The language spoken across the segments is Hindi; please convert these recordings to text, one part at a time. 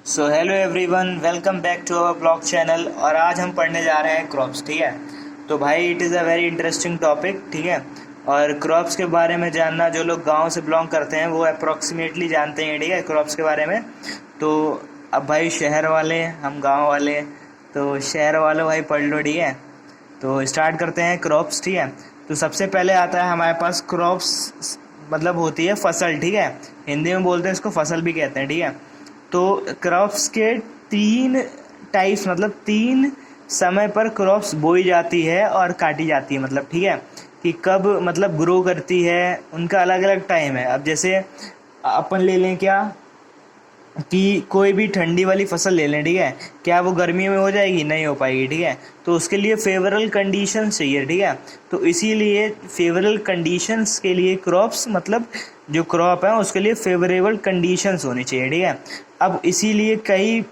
So hello everyone, welcome back to our blog channel. और आज हम पढ़ने जा रहे हैं क्रॉप्स। ठीक है, तो भाई it is a very interesting topic. ठीक है, और क्रॉप्स के बारे में जानना जो लोग गांव से बिलोंग करते हैं वो अप्रोक्सीमेटली जानते हैं। ठीक है, क्रॉप्स के बारे में। तो अब भाई शहर वाले, हम गांव वाले, तो शहर वाले भाई पढ़ लो। ठीक है, तो स्टार्ट करते हैं क्रॉप्स। ठीक है, तो सबसे पहले आता है हमारे पास क्रॉप्स, मतलब होती है फसल। ठीक है, हिंदी में बोलते हैं इसको फसल भी कहते हैं। ठीक है, तो क्रॉप्स के तीन टाइप्स, मतलब तीन समय पर क्रॉप्स बोई जाती है और काटी जाती है। मतलब ठीक है कि कब मतलब ग्रो करती है, उनका अलग अलग टाइम है। अब जैसे अपन ले लें क्या कि कोई भी ठंडी वाली फसल ले लें। ठीक है, क्या वो गर्मियों में हो जाएगी? नहीं हो पाएगी। ठीक है, तो उसके लिए फेवरेबल कंडीशंस चाहिए। ठीक है, तो इसीलिए फेवरेबल कंडीशंस के लिए क्रॉप्स, मतलब जो क्रॉप है उसके लिए फेवरेबल कंडीशंस होनी चाहिए। ठीक है, अब इसीलिए कई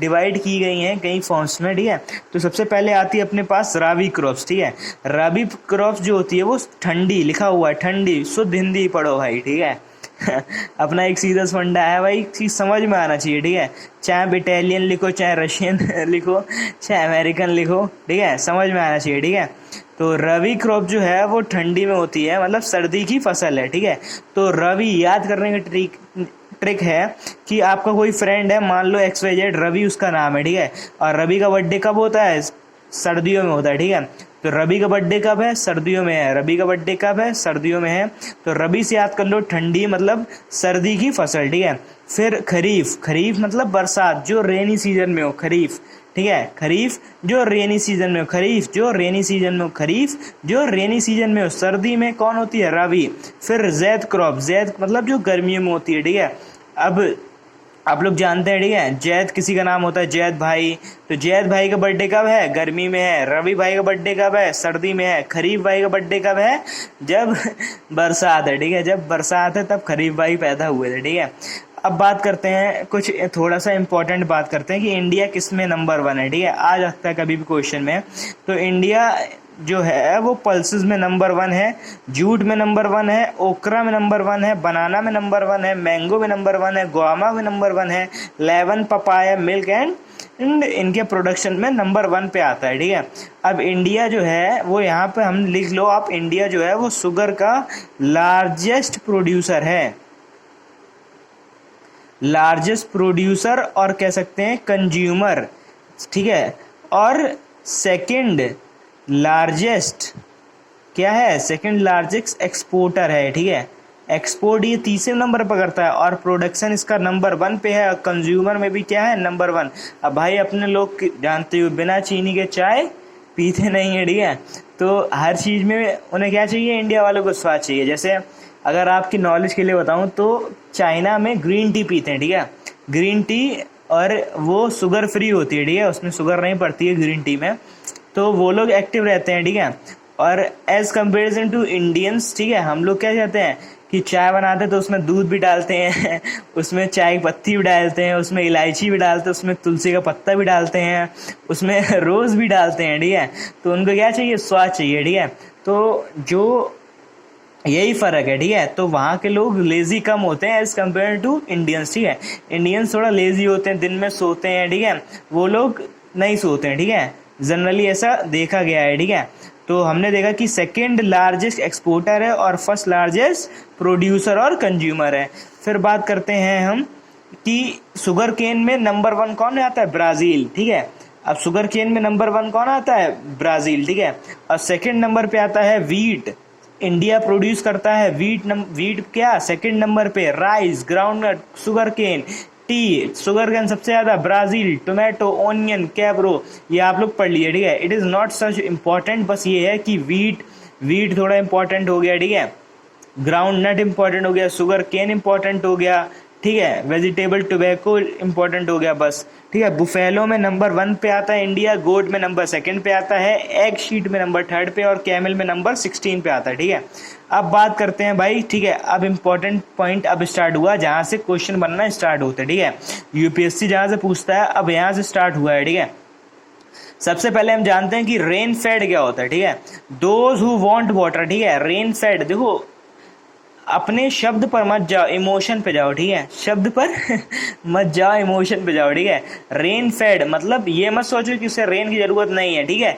डिवाइड की गई हैं कई फॉर्म्स में। ठीक है, तो सबसे पहले आती है अपने पास राबी क्रॉप्स। ठीक है, राबी क्रॉप्स जो होती है वो ठंडी, लिखा हुआ है ठंडी, शुद्ध हिंदी पढ़ो भाई। ठीक है अपना एक सीधा फंडा है भाई, चीज समझ में आना चाहिए। ठीक है, चाहे आप इटालियन लिखो, चाहे रशियन लिखो, चाहे अमेरिकन लिखो, ठीक है, समझ में आना चाहिए। ठीक है, तो रबी क्रॉप जो है वो ठंडी में होती है, मतलब सर्दी की फसल है। ठीक है, तो रबी याद करने का ट्रिक है कि आपका कोई फ्रेंड है, मान लो XYZ, रवि उसका नाम है। ठीक है, और रवि का बर्थडे कब होता है? सर्दियों में होता है। ठीक है, तो रवि का बर्थडे कब है? सर्दियों में है। रवि का बर्थडे कब है? सर्दियों में है। तो रबी से याद कर लो ठंडी, मतलब सर्दी की फसल। ठीक है, फिर खरीफ, खरीफ मतलब बरसात, जो रेनी सीजन में हो, खरीफ। ठीक है, खरीफ जो रेनी सीजन में हो, खरीफ जो रेनी सीजन में हो, खरीफ जो रेनी सीजन में हो। सर्दी में कौन होती है? रबी। फिर जैद क्रॉप, जैद मतलब जो गर्मियों में होती है। ठीक है, अब आप लोग जानते हैं। ठीक है, जैद किसी का नाम होता है, जैद भाई। तो जैद भाई का बर्थडे कब है? गर्मी में है। रवि भाई का बर्थडे कब है? सर्दी में है। खरीफ भाई का बर्थडे कब है? जब बरसात है। ठीक है, जब बरसात है तब खरीफ भाई पैदा हुए थे। ठीक है, अब बात करते हैं कुछ थोड़ा सा इंपॉर्टेंट बात करते हैं कि इंडिया किस में नंबर 1 है। ठीक है, आ जाता है कभी भी क्वेश्चन में। तो इंडिया जो है वो पल्सेस में नंबर 1 है, जूट में नंबर 1 है, ओकरा में नंबर 1 है, बनाना में नंबर 1 है, मैंगो में नंबर 1 है, गुआवा में नंबर 1 है, लेवन, पपाया, मिल्क एंड इनके प्रोडक्शन में नंबर 1 पे आता है। ठीक है, अब इंडिया जो है वो यहाँ पे हम लिख लो आप, इंडिया जो है वो शुगर का लार्जेस्ट प्रोड्यूसर है, लार्जेस्ट प्रोड्यूसर और कह सकते हैं कंज्यूमर। ठीक है, और सेकंड लार्जेस्ट क्या है? सेकंड लार्जेस्ट एक्सपोर्टर है। ठीक है, एक्सपोर्ट ये तीसरे नंबर पर करता है और प्रोडक्शन इसका नंबर 1 पे है। कंज्यूमर में भी क्या है? नंबर 1। अब भाई अपने लोग जानते हो बिना चीनी के चाय पीते नहीं है। ठीक है, तो हर चीज़ में उन्हें क्या चाहिए? इंडिया वालों को स्वाद चाहिए। जैसे अगर आपकी नॉलेज के लिए बताऊं तो चाइना में ग्रीन टी पीते हैं। ठीक है, ग्रीन टी, और वो शुगर फ्री होती है। ठीक है, उसमें शुगर नहीं पड़ती है ग्रीन टी में, तो वो लोग एक्टिव रहते हैं। ठीक है, और एज कंपेरिजन टू इंडियंस, ठीक है, हम लोग क्या चाहते हैं कि चाय बनाते हैं तो उसमें दूध भी डालते हैं उसमें चाय की पत्ती भी डालते हैं, उसमें इलायची भी डालते हैं, उसमें तुलसी का पत्ता भी डालते हैं, उसमें रोज़ भी डालते हैं। ठीक है, तो उनको क्या चाहिए? स्वाद चाहिए। ठीक है, तो जो यही फ़र्क है। ठीक है, तो वहाँ के लोग लेज़ी कम होते हैं एज़ कम्पेयर टू इंडियंस। ठीक है, इंडियंस थोड़ा लेज़ी होते हैं, दिन में सोते हैं। ठीक है, वो लोग नहीं सोते हैं। ठीक है, जनरली ऐसा देखा गया है। ठीक है, तो हमने देखा कि सेकंड लार्जेस्ट एक्सपोर्टर है और फर्स्ट लार्जेस्ट प्रोड्यूसर और कंज्यूमर है। फिर बात करते हैं हम कि शुगर केन में नंबर 1 कौन आता है? ब्राज़ील। ठीक है, अब शुगर केन में नंबर 1 कौन आता है? ब्राज़ील। ठीक है, और सेकंड नंबर पे आता है वीट। इंडिया प्रोड्यूस करता है वीट। वीट क्या सेकंड नंबर पे? Rice, groundnut, sugar cane, tea, sugar cane सबसे ज्यादा ब्राजील, टोमेटो, ओनियन, कैब्रो, ये आप लोग पढ़ लिए। ठीक है, it is not such important, बस ये है कि वीट थोड़ा इंपॉर्टेंट हो गया। ठीक है, ग्राउंड नट इंपॉर्टेंट हो गया, शुगर केन इंपॉर्टेंट हो गया। ठीक है, वेजिटेबल टोबैको इंपॉर्टेंट हो गया बस। ठीक है, बुफेलो में नंबर 1 पे आता है इंडिया, गोट में नंबर 2 पे आता है, एग शीट में नंबर 3 पे और कैमल में नंबर 16 पे आता है। ठीक है, अब बात करते हैं भाई। ठीक है, अब इंपॉर्टेंट पॉइंट अब स्टार्ट हुआ जहाँ से क्वेश्चन बनना स्टार्ट होते हैं। ठीक है, यूपीएससी जहाँ से पूछता है अब यहाँ से स्टार्ट हुआ है। ठीक है, सबसे पहले हम जानते हैं कि रेन फेड क्या होता है। ठीक है, दोज हु वांट वाटर। ठीक है, रेन फेड देखो अपने शब्द पर मत जाओ, इमोशन पे जाओ, ठीक है, शब्द पर मत जाओ, इमोशन पे जाओ, ठीक है। रेन फेड मतलब ये मत सोचो कि उसे रेन की जरूरत नहीं है, ठीक है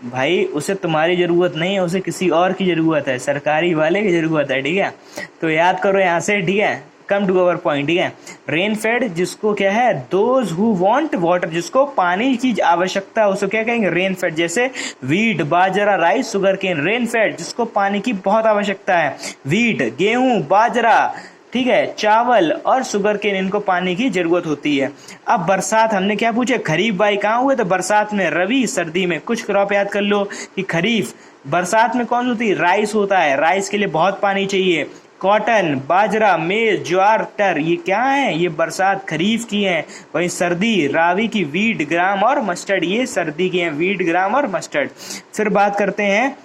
भाई, उसे तुम्हारी जरूरत नहीं है, उसे किसी और की जरूरत है, सरकारी वाले की जरूरत है, ठीक है। तो याद करो यहाँ से, ठीक है, कम टू अवर पॉइंट, ठीक है। रेन फेड जिसको क्या है, दोज हु वांट वाटर, जिसको पानी की आवश्यकता है उसको क्या कहेंगे, रेन फेड। जैसे वीट, बाजरा, rice, sugar cane, rain fed जिसको पानी की बहुत आवश्यकता है। वीट गेहूं, बाजरा, ठीक है, चावल और शुगर केन, इनको पानी की जरूरत होती है। अब बरसात हमने क्या पूछे, खरीफ भाई कहाँ हुए, तो बरसात में, रवि सर्दी में। कुछ क्रॉप याद कर लो कि खरीफ बरसात में कौन होती है, राइस होता है, राइस के लिए बहुत पानी चाहिए। कॉटन, बाजरा, मेज, ज्वार, टर, ये क्या है, ये बरसात खरीफ की है। वहीं सर्दी, रावी की वीट, ग्राम और मस्टर्ड, ये सर्दी की है, वीट, ग्राम और मस्टर्ड। फिर बात करते हैं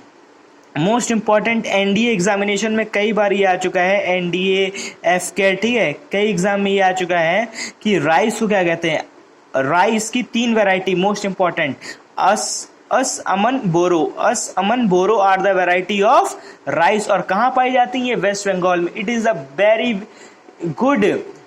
मोस्ट इंपॉर्टेंट, एनडीए एग्जामिनेशन में कई बार ये आ चुका है, एनडीए, एफकेट, ठीक है, कई एग्जाम में ये आ चुका है कि राइस को क्या कहते हैं। राइस की 3 variety most important, Aus Aman Boro, Aus Aman Boro are the variety of rice, और कहाँ पाई जाती है, वेस्ट बंगाल में। It is a very good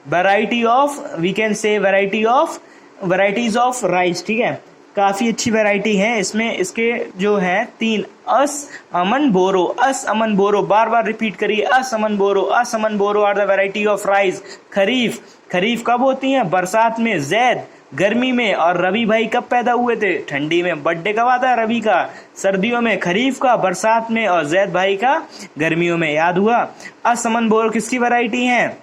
variety of, we can say varieties of rice, ठीक है, काफी अच्छी वैरायटी है। इसमें इसके जो है 3, अस अमन बोरो, अस अमन बोरो, बार बार रिपीट करिए, Aus Aman Boro, Aus Aman Boro are the variety of rice. Kharif, kharif कब होती है, बरसात में। जैद गर्मी में, और रवि भाई कब पैदा हुए थे, ठंडी में। बर्थडे कब आता है रवि का, सर्दियों में। खरीफ का बरसात में, और जैद भाई का गर्मियों में। याद हुआ। अस अमन बोरो किसकी वैरायटी है,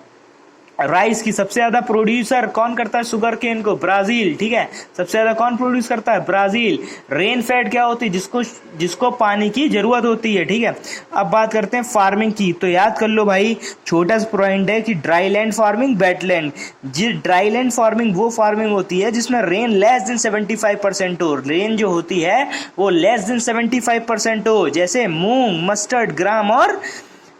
राइस की। सबसे ज्यादा प्रोड्यूसर कौन करता है शुगर केन को, ब्राजील, ठीक है, सबसे ज्यादा कौन प्रोड्यूस करता है, ब्राजील। रेन फेड क्या होती है, जिसको पानी की जरूरत होती है, ठीक है। अब बात करते हैं फार्मिंग की, तो याद कर लो भाई, छोटा सा पॉइंट है कि dry land farming, wetland. Dry land farming वो फार्मिंग होती है जिसमें रेन लेस देन 75% हो, रेन जो होती है वो लेस देन 75% हो, जैसे मूंग, मस्टर्ड, ग्राम और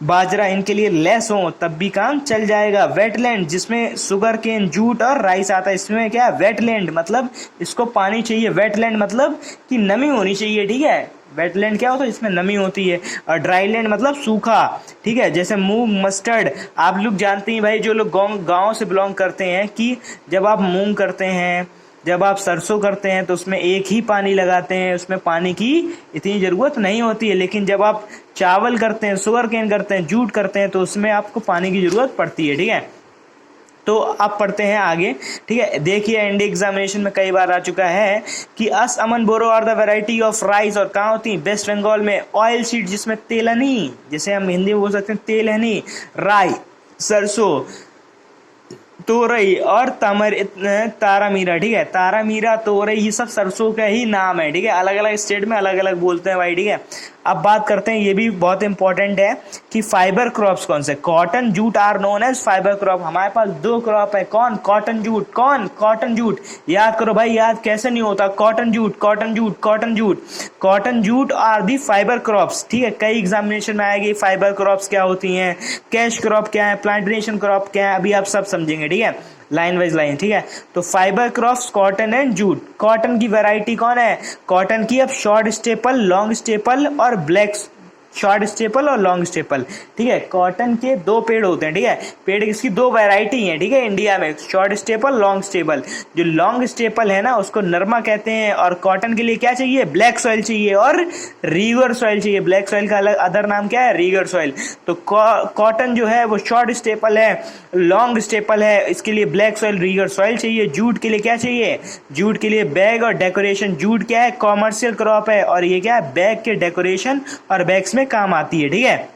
बाजरा, इनके लिए लेस हो तब भी काम चल जाएगा। वेटलैंड जिसमें शुगर केन, जूट और राइस आता है, इसमें क्या है, वेटलैंड मतलब इसको पानी चाहिए। वेटलैंड मतलब कि नमी होनी चाहिए, ठीक है, वेटलैंड क्या होता है, इसमें नमी होती है। और ड्राई लैंड मतलब सूखा, ठीक है, जैसे मूंग, मस्टर्ड। आप लोग जानते हैं भाई, जो लोग गाँव से बिलोंग करते हैं, कि जब आप मूंग करते हैं, जब आप सरसों करते हैं तो उसमें एक ही पानी लगाते हैं, उसमें पानी की इतनी ज़रूरत नहीं होती है। लेकिन जब आप चावल करते हैं, शुगर केन करते हैं, जूट करते हैं, तो उसमें आपको पानी की ज़रूरत पड़ती है, ठीक है। तो आप पढ़ते हैं आगे, ठीक है। देखिए एनडीए एग्जामिनेशन में कई बार आ चुका है कि Aus Aman Boro are the variety of rice, और कहाँ होती है, वेस्ट बंगाल में। ऑयल सीड जिसमें तेलहनी, जैसे हम हिंदी में बोल सकते हैं तेलहनी, राई, सरसों, तोरई और तारामीरा, ठीक है, तारामीरा, तोरई, ये सब सरसों का ही नाम है, ठीक है, अलग अलग स्टेट में अलग अलग बोलते हैं भाई, ठीक है। अब बात करते हैं, ये भी बहुत इंपॉर्टेंट है कि फाइबर क्रॉप्स कौन से। Cotton, jute are known as fibre crop. हमारे पास 2 क्रॉप है, कौन, कॉटन, जूट। कौन, कॉटन, जूट। याद करो भाई, याद कैसे नहीं होता, cotton, jute, cotton, jute, cotton, jute. Cotton, jute are the fibre crops, ठीक है, कई एग्जामिनेशन में आएगी। फाइबर क्रॉप्स क्या होती हैं, कैश क्रॉप क्या है, प्लांटेशन क्रॉप क्या है, अभी आप सब समझेंगे, ठीक है, लाइन वाइज लाइन, ठीक है। तो fibre crops, cotton and jute. Cotton की वैरायटी कौन है, कॉटन की अब शॉर्ट स्टेपल, लॉन्ग स्टेपल और ब्लैक, शॉर्ट स्टेपल और लॉन्ग स्टेपल, ठीक है। कॉटन के 2 पेड़ होते हैं, ठीक है, पेड़ इसकी 2 वैरायटी हैं, ठीक है, इंडिया में, शॉर्ट स्टेपल, लॉन्ग स्टेपल। जो लॉन्ग स्टेपल है ना, उसको नरमा कहते हैं, और कॉटन के लिए क्या चाहिए, ब्लैक सॉइल चाहिए और रीगर सॉइल चाहिए। ब्लैक सॉइल का अलग अदर नाम क्या है, रीगर सॉइल। तो कॉटन जो है वो शॉर्ट स्टेपल है, लॉन्ग स्टेपल है, इसके लिए ब्लैक सॉइल, रीगर सॉइल चाहिए। जूट के लिए क्या चाहिए, जूट के लिए बैग और डेकोरेशन। जूट क्या है, कॉमर्शियल क्रॉप है, और ये क्या है, बैग के डेकोरेशन और बैग्स में काम आती है, ठीक है।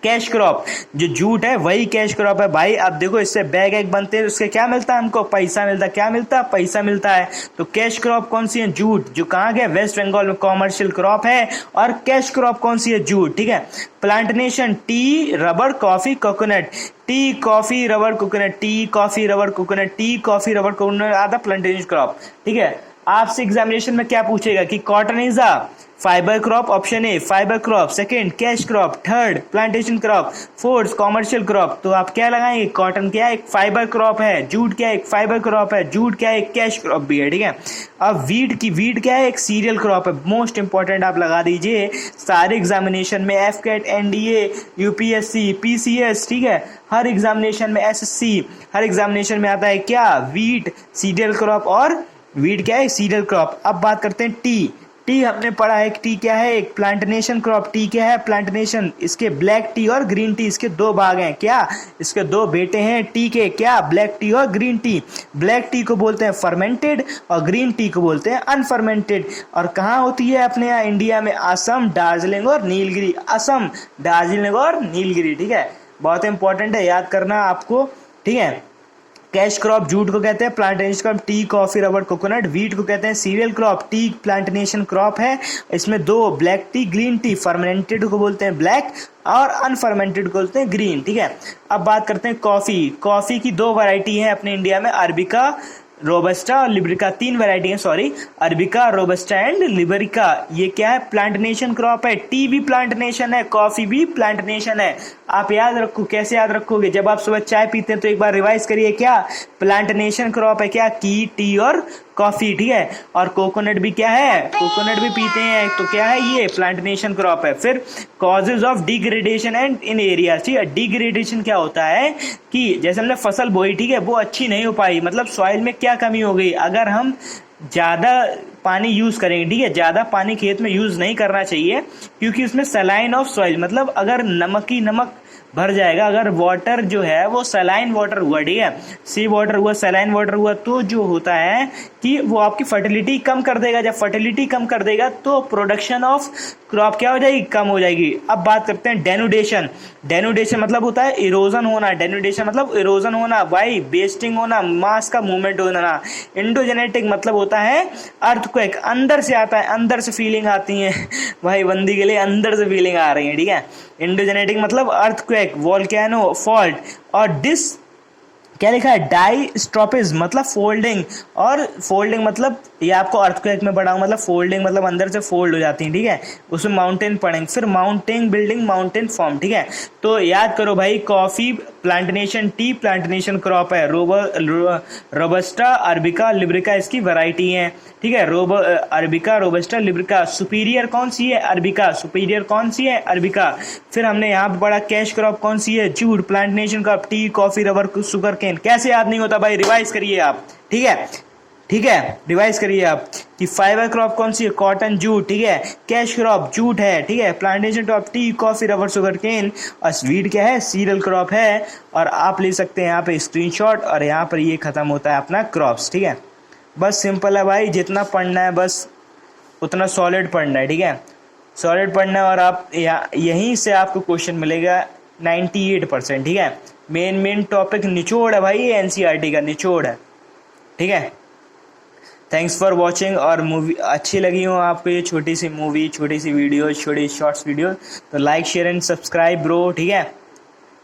कैश क्रॉप, जो जूट है वही कैश क्रॉप है भाई। अब देखो, इससे बैग एक बनते हैं, उससे क्या मिलता है हमको, पैसा मिलता है। क्या मिलता है, पैसा मिलता है। तो कैश क्रॉप कौन सी है, जूट, जो कहाँ गया, वेस्ट बंगाल में कॉमर्शियल क्रॉप है। और कैश क्रॉप कौन सी है, जूट, ठीक है। Plantation, tea, rubber, coffee, coconut. Tea, coffee, rubber, coconut, tea, coffee, rubber, coconut, tea, coffee, rubber, coconut are the plantation crop, ठीक है। आपसे एग्जामिनेशन में क्या पूछेगा कि cotton is a fibre crop, option A fibre crop, second cash crop, third plantation crop, fourth commercial crop. तो आप क्या लगाएंगे, कॉटन क्या है, एक फाइबर क्रॉप है, जूट क्या है, एक फाइबर क्रॉप है, जूट क्या है, एक कैश क्रॉप भी है, ठीक है। अब वीट क्या है, एक सीरियल क्रॉप है। मोस्ट इंपॉर्टेंट आप लगा दीजिए सारे एग्जामिनेशन में, AFCAT, NDA, UPSC, PCS, ठीक है, हर एग्जामिनेशन में, एसएससी, हर एग्जामिनेशन में आता है क्या, वीट सीरियल क्रॉप, और वीट क्या है, सीरियल क्रॉप। अब बात करते हैं टी। टी हमने पढ़ा है, टी क्या है, एक प्लांटेशन क्रॉप। टी क्या है, प्लांटेशन। इसके ब्लैक टी और ग्रीन टी, इसके दो भाग हैं, क्या, इसके दो बेटे हैं टी के, क्या, ब्लैक टी और ग्रीन टी। ब्लैक टी को बोलते हैं फर्मेंटेड और ग्रीन टी को बोलते हैं अनफर्मेंटेड। और कहाँ होती है अपने यहाँ इंडिया में, असम, दार्जिलिंग और नीलगिरी। असम, दार्जिलिंग और नीलगिरी, ठीक है, बहुत इंपॉर्टेंट है, याद करना आपको, ठीक है। कैश क्रॉप जूट को कहते हैं, plantation crop tea, coffee, rubber, coconut. Wheat को कहते हैं cereal crop, tea plantation crop है, इसमें दो, black T, green tea. Fermented को बोलते हैं ब्लैक और अनफर्मेंटेड को बोलते हैं ग्रीन, ठीक है। अब बात करते हैं कॉफी। कॉफी की दो वैरायटी है अपने इंडिया में, अरबिका, रोबस्टा और लिबरिका, तीन वैरायटी है, सॉरी, अरबिका, रोबस्टा एंड लिबरिका। ये क्या है, प्लांटेशन क्रॉप है। टी भी प्लांटेशन है, कॉफी भी प्लांटेशन है। आप याद रखो, कैसे याद रखोगे, जब आप सुबह चाय पीते हैं तो एक बार रिवाइज करिए, क्या प्लांटेशन क्रॉप है, क्या, की, टी और कॉफी, ठीक है। और कोकोनट भी क्या है, कोकोनट भी पीते हैं, तो क्या है, ये प्लांटेशन क्रॉप है। फिर causes of degradation and in area, ठीक है। डिग्रेडेशन क्या होता है कि जैसे हमने फसल बोई, ठीक है, वो अच्छी नहीं हो पाई, मतलब सॉइल में क्या कमी हो गई, अगर हम ज़्यादा पानी यूज़ करेंगे, ठीक है, ज़्यादा पानी खेत में यूज़ नहीं करना चाहिए, क्योंकि उसमें सलाइन ऑफ सॉइल, मतलब अगर नमक ही नमक भर जाएगा, अगर वाटर जो है वो सलाइन वाटर हुआ, ठीक है, सी वाटर हुआ, सलाइन वाटर हुआ, तो जो होता है कि वो आपकी फर्टिलिटी कम कर देगा। जब फर्टिलिटी कम कर देगा तो प्रोडक्शन ऑफ क्रॉप क्या हो जाएगी, कम हो जाएगी। अब बात करते हैं डेनुडेशन। डेनुडेशन मतलब होता है इरोजन होना। डेनुडेशन मतलब इरोजन होना, वाई बेस्टिंग होना, मास का मूवमेंट होना। इंडोजेनेटिक मतलब होता है अर्थक्वेक, अंदर से आता है, अंदर से फीलिंग आती है भाई, बंदी के लिए अंदर से फीलिंग आ रही है, ठीक है। इंडोजेनेटिक मतलब अर्थक्वेक, वोल्केनो, फॉल्ट। और डिस क्या लिखा है, डाइस्ट्रोपिज्म मतलब फोल्डिंग, और फोल्डिंग मतलब ये आपको अर्थक्वेक में पढ़ा हूँ, मतलब फोल्डिंग मतलब अंदर से फोल्ड हो जाती है, ठीक है, उसमें माउंटेन पढ़ेंगे। फिर माउंटेन बिल्डिंग, माउंटेन फॉर्म, ठीक है। तो याद करो भाई, coffee plantation, tea plantation crop है, रोबस्टा, अरबिका, लिब्रिका इसकी वैरायटी है, ठीक है। Arabica, robusta, liberica. सुपीरियर कौन सी है, अरबिका। सुपीरियर कौन सी है, अरबिका। फिर हमने यहाँ पे पढ़ा कैश क्रॉप कौन सी है, jute. Plantation crop tea, coffee, rubber, sugar cane. कैसे याद नहीं होता भाई, रिवाइज करिए आप, ठीक है, ठीक है, रिवाइज करिए आप कि फाइबर क्रॉप कौन सी है, कॉटन, जूट, ठीक है। कैश क्रॉप जूट है, ठीक है। Plantation crop tea, coffee, rubber, sugar cane. और वीट क्या है, सीरियल क्रॉप है। और आप ले सकते हैं यहाँ पे स्क्रीनशॉट, और यहाँ पर ये खत्म होता है अपना क्रॉप्स, ठीक है। बस सिंपल है भाई, जितना पढ़ना है बस उतना सॉलिड पढ़ना है, ठीक है, सॉलिड पढ़ना है। और आप यहीं से आपको क्वेश्चन मिलेगा 98%, ठीक है। मेन टॉपिक निचोड़ है भाई, ये एनसीईआरटी का निचोड़ है, ठीक है। Thanks for watching. और मूवी अच्छी लगी हो आपको ये छोटी सी मूवी, छोटी सी वीडियो, छोटी शॉर्ट्स वीडियो, तो like, share and subscribe bro, ठीक है।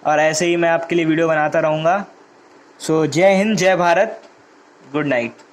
और ऐसे ही मैं आपके लिए वीडियो बनाता रहूँगा। सो जय हिंद, जय भारत, गुड नाइट।